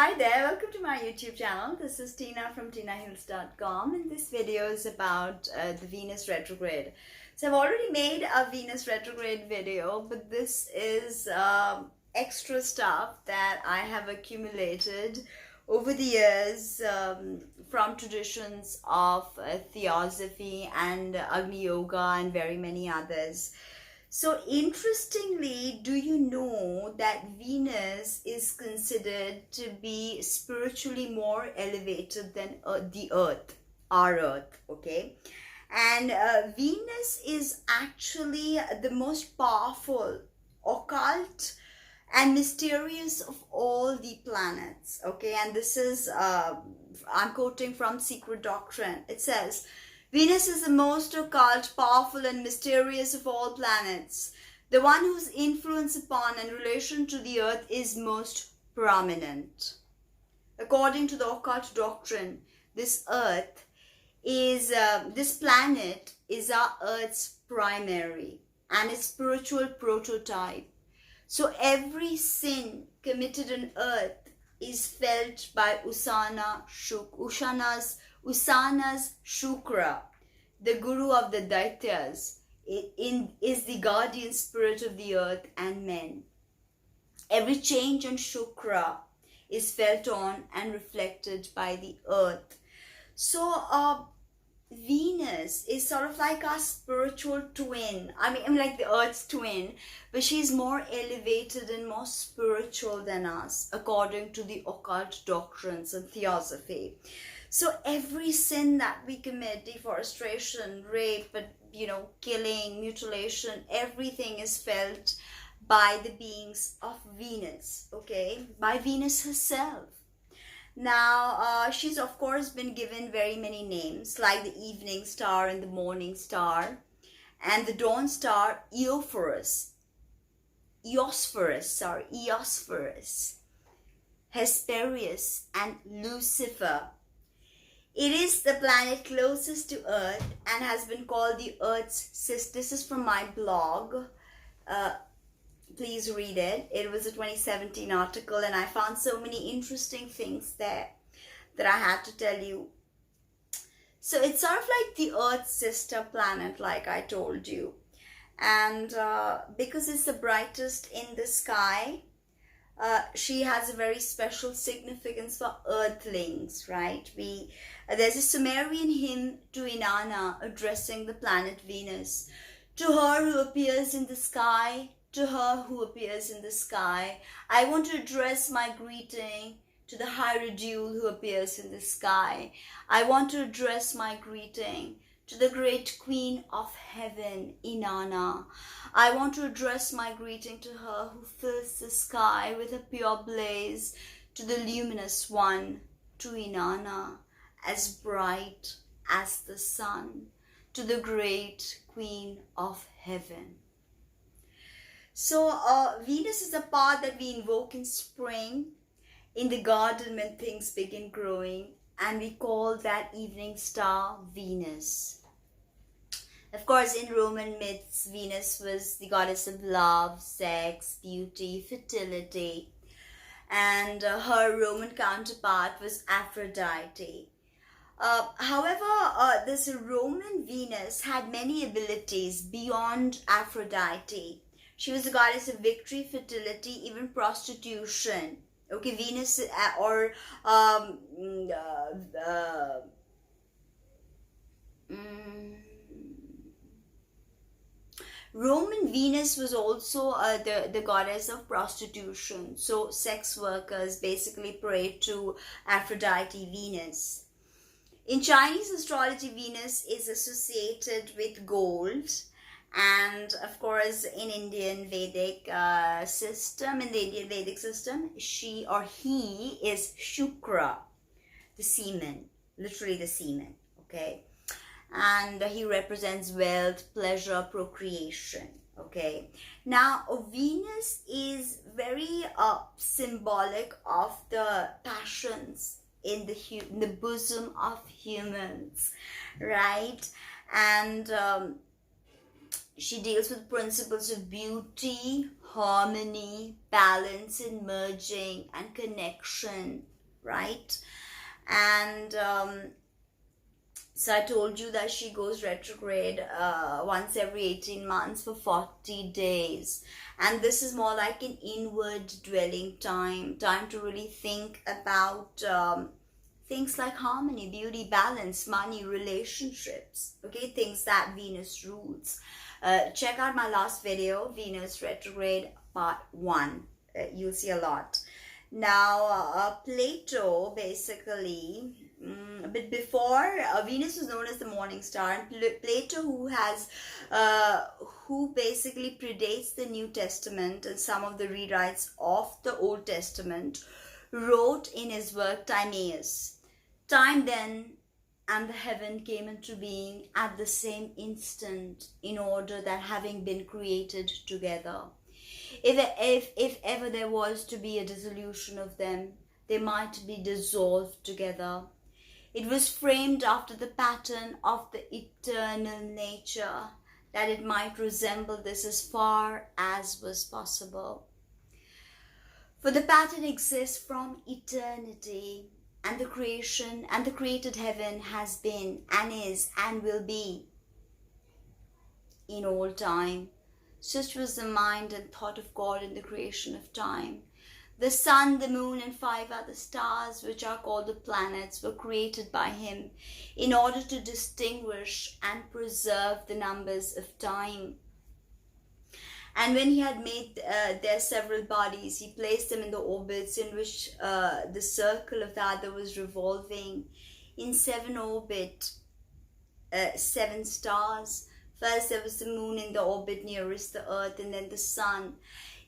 Hi there, welcome to my YouTube channel. This is Tina from TinaHeals.com, and this video is about the Venus retrograde. So I've already made a Venus retrograde video, but this is extra stuff that I have accumulated over the years from traditions of Theosophy and Agni Yoga and very many others. So interestingly, do you know that Venus is considered to be spiritually more elevated than the Earth, our Earth, okay? And Venus is actually the most powerful, occult, and mysterious of all the planets, okay? And this is, I'm quoting from Secret Doctrine. It says, Venus is the most occult, powerful, and mysterious of all planets. The one whose influence upon and relation to the Earth is most prominent. According to the occult doctrine, this Earth is, this planet is our Earth's primary and its spiritual prototype. So every sin committed on Earth is felt by Usana Sukra, the guru of the Daityas, is the guardian spirit of the earth and men. Every change on Shukra is felt on and reflected by the earth. So Venus is sort of like our spiritual twin. I mean like the earth's twin, but she's more elevated and more spiritual than us, according to the occult doctrines and theosophy. So every sin that we commit, deforestation, rape, killing, mutilation, everything is felt by the beings of Venus, okay? By Venus herself. Now, she's of course been given very many names, like the evening star and the morning star, and the dawn star, Eosphorus, Hesperius, and Lucifer. It is the planet closest to Earth and has been called the Earth's sister. This is from my blog. Please read it. It was a 2017 article and I found so many interesting things there that I had to tell you. So it's sort of like the Earth's sister planet, like I told you. And because it's the brightest in the sky, she has a very special significance for earthlings, right? There's a Sumerian hymn to Inanna addressing the planet Venus. To her who appears in the sky, to her who appears in the sky, I want to address my greeting to the hierodule who appears in the sky. I want to address my greeting to the great queen of heaven, Inanna. I want to address my greeting to her who fills the sky with a pure blaze, to the luminous one, to Inanna, as bright as the sun, to the great queen of heaven. So Venus is a part that we invoke in spring, in the garden when things begin growing, and we call that evening star Venus. Of course, in Roman myths, Venus was the goddess of love, sex, beauty, fertility, and her Roman counterpart was Aphrodite. However, this Roman Venus had many abilities beyond Aphrodite. She was the goddess of victory, fertility, even prostitution. Okay, Venus Roman Venus was also the goddess of prostitution. So sex workers basically prayed to Aphrodite Venus. In Chinese astrology, Venus is associated with gold. And of course, in Indian Vedic system, she or he is Shukra, the semen, literally the semen, okay? And he represents wealth, pleasure, procreation, okay? Now, Venus is very symbolic of the passions in the bosom of humans, right? And she deals with principles of beauty, harmony, balance, and merging and connection, right? And so I told you that she goes retrograde once every 18 months for 40 days. And this is more like an inward dwelling time to really think about things like harmony, beauty, balance, money, relationships, okay, things that Venus rules. Check out my last video, Venus retrograde part 1. You'll see a lot. Now, Plato basically, but before, Venus was known as the morning star, and Plato, who basically predates the New Testament and some of the rewrites of the Old Testament, wrote in his work Timaeus, time then and the heaven came into being at the same instant, in order that having been created together, if ever there was to be a dissolution of them, they might be dissolved together. It was framed after the pattern of the eternal nature, that it might resemble this as far as was possible. For the pattern exists from eternity, and the creation and the created heaven has been and is and will be in all time. Such was the mind and thought of God in the creation of time. The sun, the moon, and 5 other stars, which are called the planets, were created by him in order to distinguish and preserve the numbers of time. And when he had made their several bodies, he placed them in the orbits in which the circle of the other was revolving. In 7 orbits, 7 stars. First there was the moon in the orbit nearest the earth, and then the sun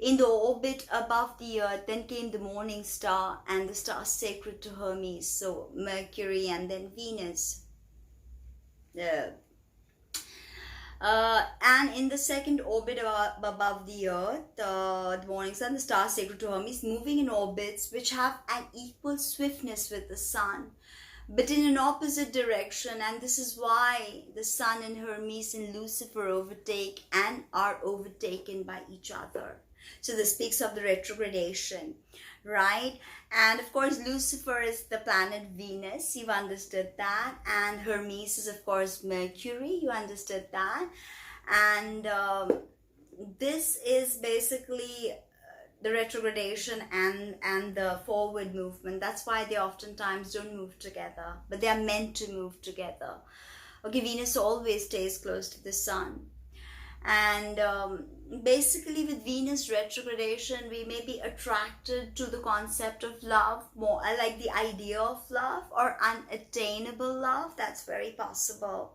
in the orbit above the earth. Then came the morning star and the star sacred to Hermes, so Mercury, and then Venus. And in the second orbit above the earth, the morning sun, the star sacred to Hermes, moving in orbits which have an equal swiftness with the sun, but in an opposite direction. And this is why the sun and Hermes and Lucifer overtake and are overtaken by each other. So this speaks of the retrogradation, right? And of course, Lucifer is the planet Venus, you understood that. And Hermes is of course Mercury, you understood that. And this is basically the retrogradation and the forward movement. That's why they oftentimes don't move together, but they are meant to move together. Okay, Venus always stays close to the sun. And basically with Venus retrogradation, we may be attracted to the concept of love more. I like the idea of love or unattainable love. That's very possible.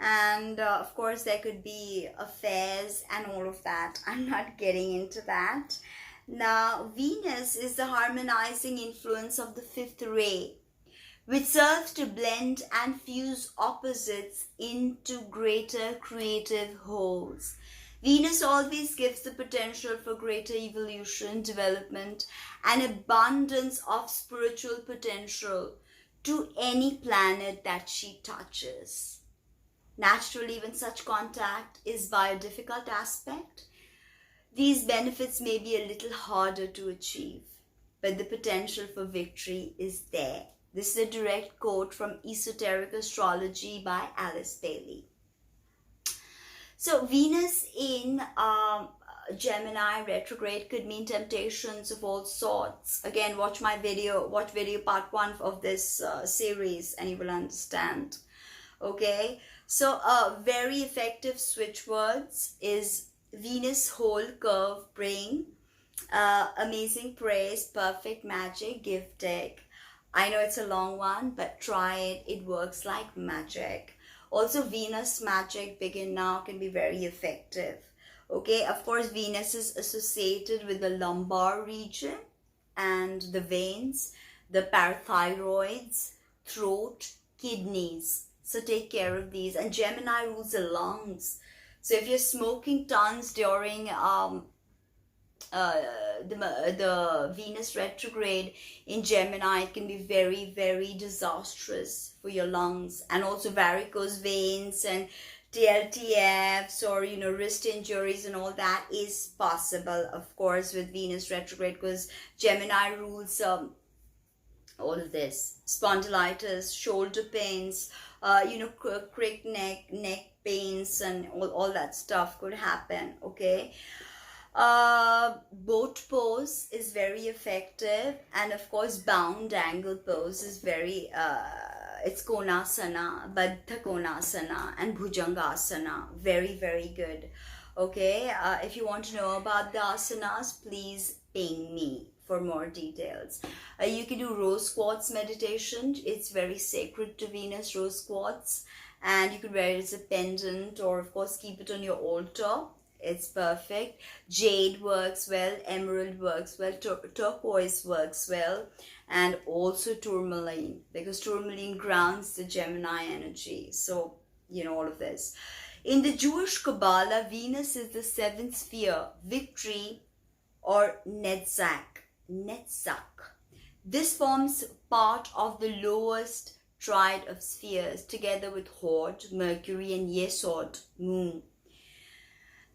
And of course there could be affairs and all of that. I'm not getting into that. Now, Venus is the harmonizing influence of the 5th ray, which serves to blend and fuse opposites into greater creative wholes. Venus always gives the potential for greater evolution, development, and abundance of spiritual potential to any planet that she touches. Naturally, when such contact is by a difficult aspect, these benefits may be a little harder to achieve, but the potential for victory is there. This is a direct quote from Esoteric Astrology by Alice Bailey. So Venus in Gemini retrograde could mean temptations of all sorts. Again, watch video part 1 of this series and you will understand. Okay, so very effective switch words is Venus, whole, curve, bring, amazing praise, perfect magic, give, take. I know it's a long one, but try it. It works like magic. Also, Venus magic, begin now, can be very effective. Okay, of course, Venus is associated with the lumbar region and the veins, the parathyroids, throat, kidneys. So take care of these. And Gemini rules the lungs. So if you're smoking tons during the Venus retrograde in Gemini, it can be very, very disastrous for your lungs. And also varicose veins and TLTFs or, wrist injuries and all that is possible, of course, with Venus retrograde, because Gemini rules all of this, spondylitis, shoulder pains, cracked neck pains, and all that stuff could happen. Okay. Boat pose is very effective, and of course bound angle pose is very it's konasana, baddha konasana, and bhujangasana, very, very good. Okay, if you want to know about the asanas, please ping me for more details. You can do rose quartz meditation. It's very sacred to Venus, rose quartz, and you could wear it as a pendant, or of course keep it on your altar. It's perfect. Jade works well, emerald works well, turquoise works well, and also tourmaline, because tourmaline grounds the Gemini energy. So, all of this. In the Jewish Kabbalah, Venus is the seventh sphere, victory, or Netzach. This forms part of the lowest triad of spheres, together with Hod, Mercury, and Yesod, Moon.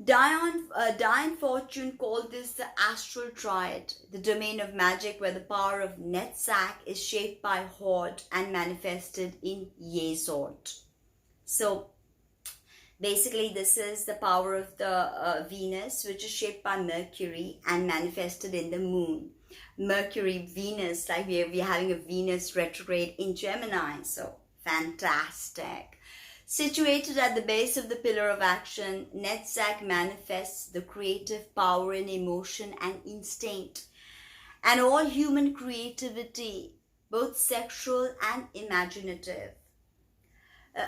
Diane Fortune called this the astral triad, the domain of magic where the power of Netzach is shaped by Hod and manifested in Yesod. So basically this is the power of the Venus, which is shaped by Mercury and manifested in the Moon. Mercury, Venus, like we're having a Venus retrograde in Gemini, so fantastic. Situated at the base of the pillar of action, Netzach manifests the creative power in emotion and instinct, and all human creativity, both sexual and imaginative.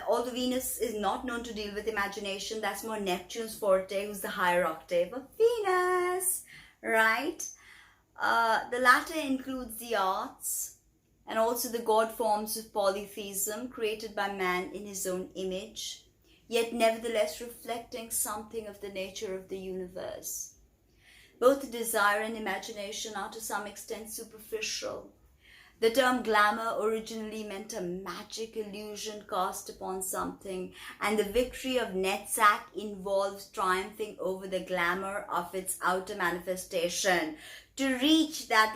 Although Venus is not known to deal with imagination, that's more Neptune's forte, who's the higher octave of Venus, right? The latter includes the arts, and also the god forms of polytheism created by man in his own image, yet nevertheless reflecting something of the nature of the universe. Both desire and imagination are to some extent superficial. The term glamour originally meant a magic illusion cast upon something, and the victory of Netzach involves triumphing over the glamour of its outer manifestation to reach that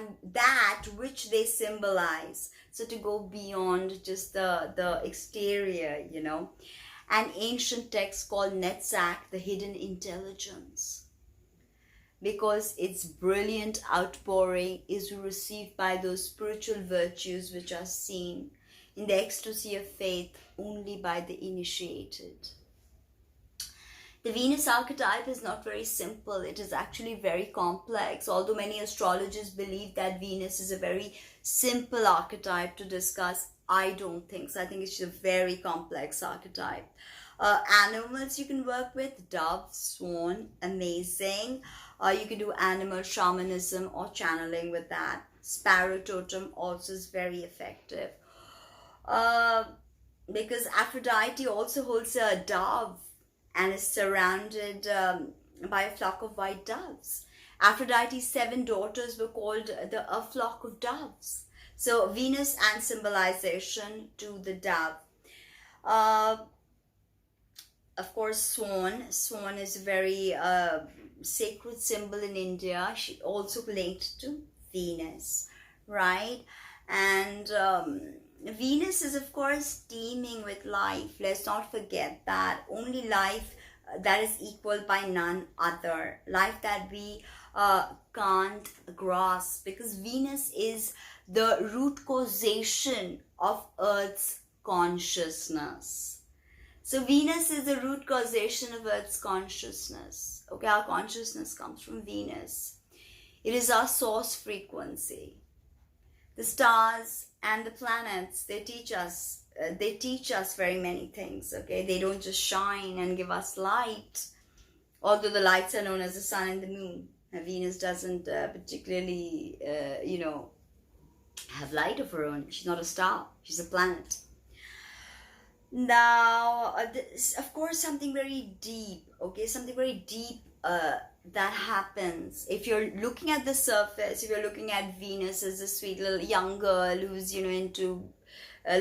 which they symbolize. So to go beyond just the exterior, An ancient text called Netzach, the hidden intelligence, because its brilliant outpouring is received by those spiritual virtues which are seen in the ecstasy of faith only by the initiated. The Venus archetype is not very simple. It is actually very complex. Although many astrologers believe that Venus is a very simple archetype to discuss, I don't think so. I think it's a very complex archetype. Animals you can work with, dove, swan, amazing. You can do animal shamanism or channeling with that. Sparrow totem also is very effective. Because Aphrodite also holds a dove and is surrounded by a flock of white doves. Aphrodite's 7 daughters were called a flock of doves. So Venus and symbolization to the dove. Of course, swan. Swan is a very sacred symbol in India. She also linked to Venus, right? And Venus is, of course, teeming with life. Let's not forget that. Only life that is equal by none other. Life that we can't grasp, because Venus is the root causation of Earth's consciousness. So Venus is the root causation of Earth's consciousness. Okay, our consciousness comes from Venus. It is our source frequency. The stars and the planets, they teach us very many things. Okay, they don't just shine and give us light, although the lights are known as the sun and the moon. Venus doesn't particularly have light of her own. She's not a star, she's a planet. Now of course, something very deep, that happens if you're looking at the surface. If you're looking at Venus as a sweet little young girl who's into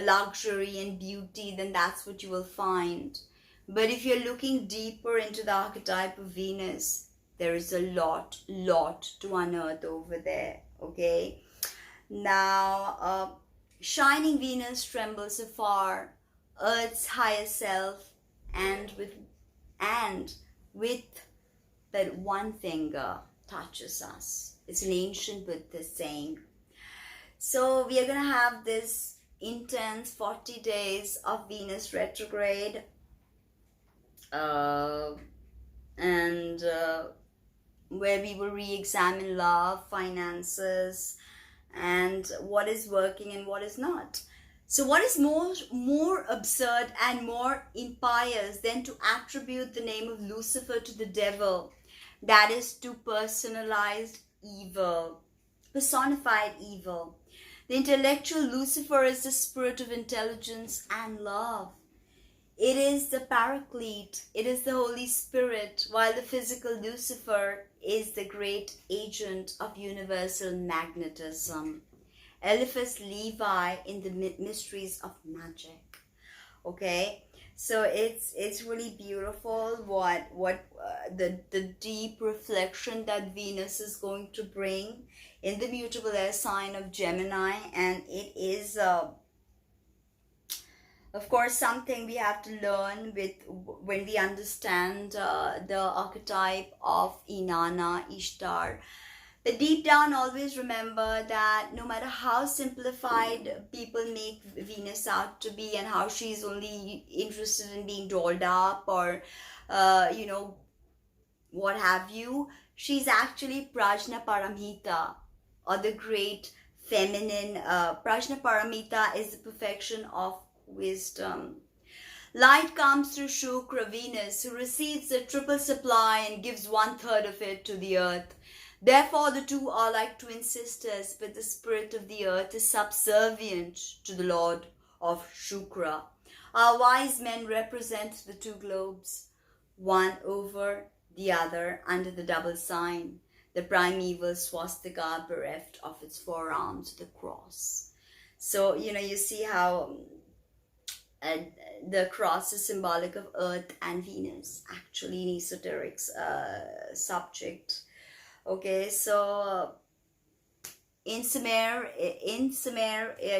luxury and beauty, then that's what you will find. But if you're looking deeper into the archetype of Venus, there is a lot to unearth over there. Okay, now Shining Venus trembles afar, Earth's higher self, and with that one finger touches us. It's an ancient Buddhist saying. So we are going to have this intense 40 days of Venus retrograde, and where we will re-examine love, finances, and what is working and what is not. So what is more absurd and more impious than to attribute the name of Lucifer to the devil? That is to personalized evil, personified evil. The intellectual Lucifer is the spirit of intelligence and love. It is the Paraclete, it is the Holy Spirit, while the physical Lucifer is the great agent of universal magnetism. Eliphas Levi in the mysteries of magic. Okay, so it's really beautiful what the deep reflection that Venus is going to bring in the mutable air sign of Gemini, and it is of course something we have to learn with when we understand the archetype of Inanna, Ishtar. But deep down, always remember that no matter how simplified people make Venus out to be and how she's only interested in being dolled up or, what have you, she's actually Prajna Paramita, or the great feminine. Prajna Paramita is the perfection of wisdom. Light comes through Shukra, Venus, who receives the triple supply and gives 1/3 of it to the earth. Therefore, the two are like twin sisters, but the spirit of the earth is subservient to the Lord of Shukra. Our wise men represent the two globes, one over the other under the double sign, the primeval swastika bereft of its forearms, the cross. So, you see how the cross is symbolic of Earth and Venus, actually in esoteric subject. Okay, so in Sumer,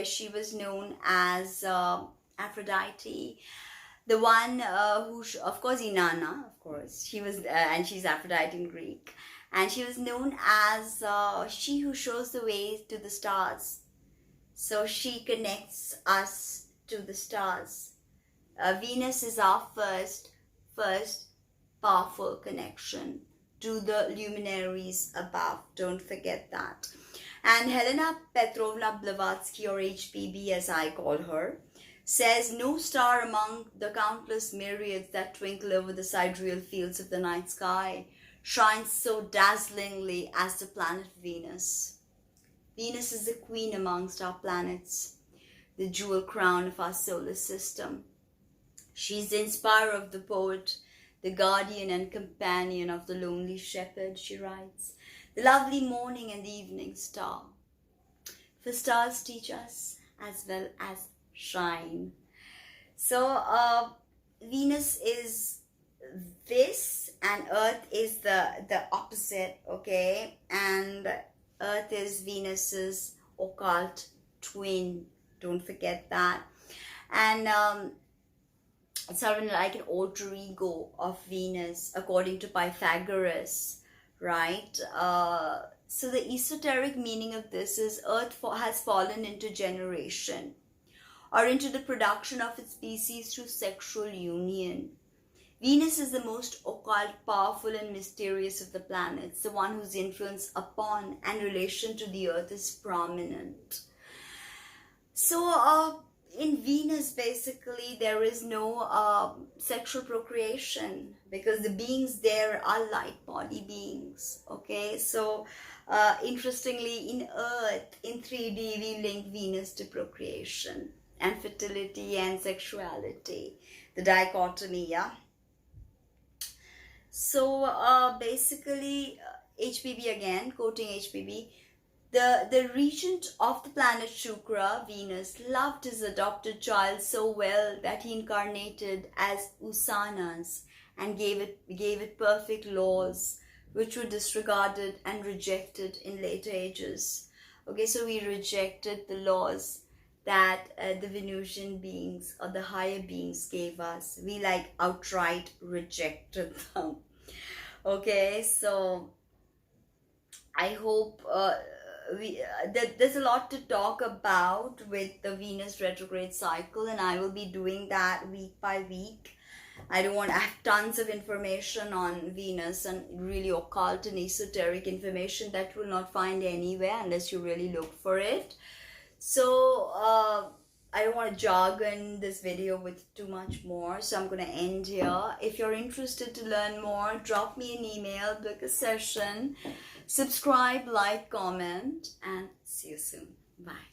she was known as Aphrodite, the one who, of course, Inanna, of course, she was, and she's Aphrodite in Greek, and she was known as she who shows the way to the stars. So she connects us to the stars. Venus is our first powerful connection to the luminaries above. Don't forget that. And Helena Petrovna Blavatsky, or HPB as I call her, says no star among the countless myriads that twinkle over the sidereal fields of the night sky shines so dazzlingly as the planet Venus. Venus is the queen amongst our planets, the jewel crown of our solar system. She's the inspirer of the poet, the guardian and companion of the lonely shepherd, she writes, the lovely morning and the evening star. For stars teach us as well as shine. So Venus is this and Earth is the opposite, okay? And Earth is Venus's occult twin. Don't forget that. And it's sort of like an alter ego of Venus, according to Pythagoras, right? So the esoteric meaning of this is Earth has fallen into generation, or into the production of its species through sexual union. Venus is the most occult, powerful and mysterious of the planets, the one whose influence upon and relation to the Earth is prominent. So in Venus, basically, there is no sexual procreation because the beings there are light body beings, okay? So interestingly, in Earth, in 3D, we link Venus to procreation and fertility and sexuality, the dichotomy, yeah? So basically, HPB again, quoting HPB, the regent of the planet Shukra, Venus, loved his adopted child so well that he incarnated as Usanas and gave it perfect laws which were disregarded and rejected in later ages. Okay, so we rejected the laws that the Venusian beings or the higher beings gave us. We like outright rejected them. Okay, so I hope there's a lot to talk about with the Venus retrograde cycle, and I will be doing that week by week. I don't want to have tons of information on Venus and really occult and esoteric information that you will not find anywhere unless you really look for it. So I don't want to jargon this video with too much more, so I'm going to end here. If you're interested to learn more, drop me an email, book a session, subscribe, like, comment, and see you soon. Bye.